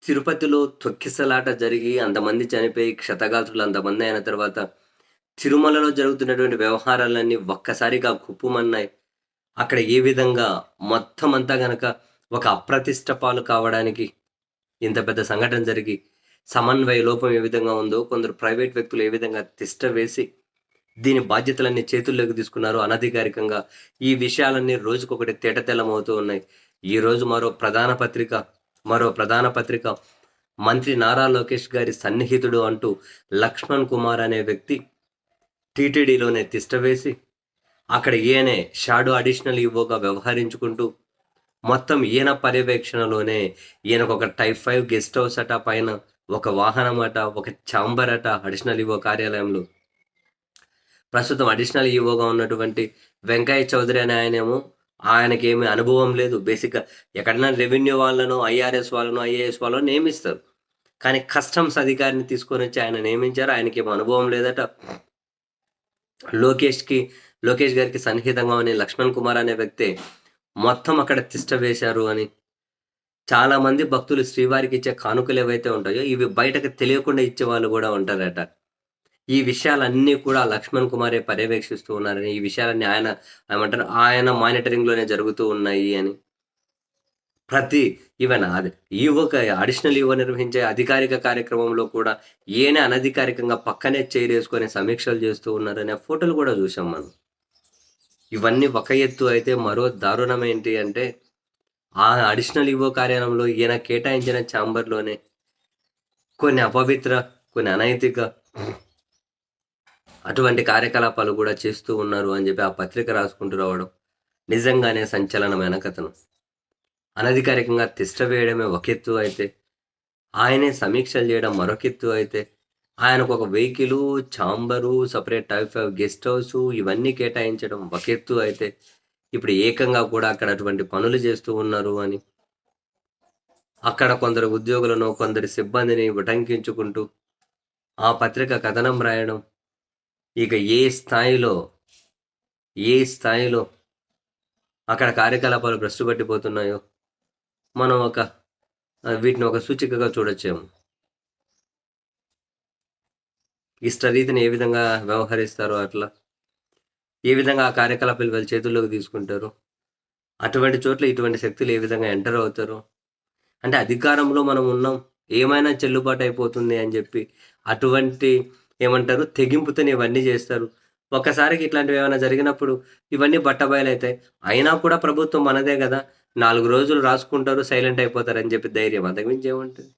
తిరుపతిలో తొక్కిసలాట జరిగి అంతమంది చనిపోయి క్షతగాత్రులు అంతమంది అయిన తర్వాత తిరుమలలో జరుగుతున్నటువంటి వ్యవహారాలన్నీ ఒక్కసారిగా కుప్పమన్నాయి. అక్కడ ఏ విధంగా మొత్తం అంతా గనక ఒక అప్రతిష్ట పాలు కావడానికి ఇంత పెద్ద సంఘటన జరిగి సమన్వయ లోపం ఏ విధంగా ఉందో కొందరు ప్రైవేట్ వ్యక్తులు ఏ విధంగా తిష్ట వేసి దీని బాధ్యతలన్నీ చేతుల్లోకి తీసుకున్నారు అనధికారికంగా. ఈ విషయాలన్నీ రోజుకొకటి తేటతెల్లమవుతూ ఉన్నాయి. ఈరోజు మరో ప్రధాన పత్రిక మంత్రి నారా లోకేష్ గారి సన్నిహితుడు అంటూ లక్ష్మణ్ కుమార్ అనే వ్యక్తి టీటీడీలోనే తిష్టవేసి అక్కడ ఈయనే షాడో అడిషనల్ ఈవోగా వ్యవహరించుకుంటూ మొత్తం ఈయన పర్యవేక్షణలోనే ఈయనకు ఒక టైప్ 5 గెస్ట్ హౌస్ అట, పైన ఒక వాహనం అట, ఒక ఛాంబర్ అట అడిషనల్ ఈవో కార్యాలయంలో. ప్రస్తుతం అడిషనల్ ఈవోగా ఉన్నటువంటి వెంకయ్య చౌదరి అనే ఆయనకేమి అనుభవం లేదు. బేసిక్గా ఎక్కడైనా రెవెన్యూ వాళ్ళను, ఐఆర్ఎస్ వాళ్ళను, ఐఏఎస్ వాళ్ళను నియమిస్తారు. కానీ కస్టమ్స్ అధికారిని తీసుకొని వచ్చి ఆయన నియమించారు. ఆయనకేమో అనుభవం లేదట. లోకేష్ గారికి సన్నిహితంగా ఉన్న లక్ష్మణ్ కుమార్ అనే వ్యక్తి మొత్తం అక్కడ తిష్ట వేశారు అని. చాలా మంది భక్తులు శ్రీవారికి ఇచ్చే కానుకలు ఏవైతే ఉంటాయో ఇవి బయటకు తెలియకుండా ఇచ్చే వాళ్ళు కూడా ఉంటారట. ఈ విషయాలన్నీ కూడా లక్ష్మణ్ కుమారే పర్యవేక్షిస్తూ ఉన్నారని, ఈ విషయాలన్నీ ఆయన మానిటరింగ్ లోనే జరుగుతూ ఉన్నాయి అని. అడిషనల్ ఈవో నిర్వహించే అధికారిక కార్యక్రమంలో కూడా ఈయన అనధికారికంగా పక్కనే చేరేసుకొని సమీక్షలు చేస్తూ ఉన్నారనే ఫోటోలు కూడా చూసాం మనం. ఇవన్నీ ఒక ఎత్తు అయితే, మరో దారుణం ఏంటి అంటే ఆ అడిషనల్ ఈవో కార్యాలయంలో ఈయన కేటాయించిన ఛాంబర్లోనే కొన్ని అపవిత్ర, కొన్ని అనైతిక అటువంటి కార్యకలాపాలు కూడా చేస్తూ ఉన్నారు అని చెప్పి ఆ పత్రిక రాసుకుంటూ రావడం నిజంగానే సంచలనమైన కథనం. అనధికారికంగా తిష్ట వేయడమే ఒక ఎత్తు అయితే, ఆయనే సమీక్షలు చేయడం మరొకెత్తు అయితే, ఆయనకు ఒక vehicle, chamber, separate type 5 guest house ఇవన్నీ కేటాయించడం ఒక ఎత్తు అయితే, ఇప్పుడు ఏకంగా కూడా అక్కడ అటువంటి పనులు చేస్తూ ఉన్నారు అని అక్కడ కొందరు ఉద్యోగులను, కొందరి సిబ్బందిని ఉటంకించుకుంటూ ఆ పత్రిక కథనం రాయడం. ఇక ఏ స్థాయిలో అక్కడ కార్యకలాపాలు భ్రష్టు పట్టిపోతున్నాయో మనం వీటిని ఒక సూచికగా చూడొచ్చేమో. ఇష్టరీతిని ఏ విధంగా వ్యవహరిస్తారో, అట్లా ఏ విధంగా ఆ కార్యకలాపాలు వాళ్ళ చేతుల్లోకి తీసుకుంటారు, అటువంటి చోట్ల ఇటువంటి శక్తులు ఏ విధంగా ఎంటర్ అవుతారు. అంటే అధికారంలో మనం ఉన్నాం, ఏమైనా చెల్లుబాటు అయిపోతుంది అని చెప్పి అటువంటి తెగింపుతోనే ఇవన్నీ చేస్తారు. ఒక్కసారికి ఇట్లాంటివి ఏమైనా జరిగినప్పుడు ఇవన్నీ బట్టబయలైతాయి. అయినా కూడా ప్రభుత్వం మనదే కదా, 4 రోజులు రాసుకుంటారు, సైలెంట్ అయిపోతారు అని చెప్పి ధైర్యం, అంతకుమించి ఏముంటుంది.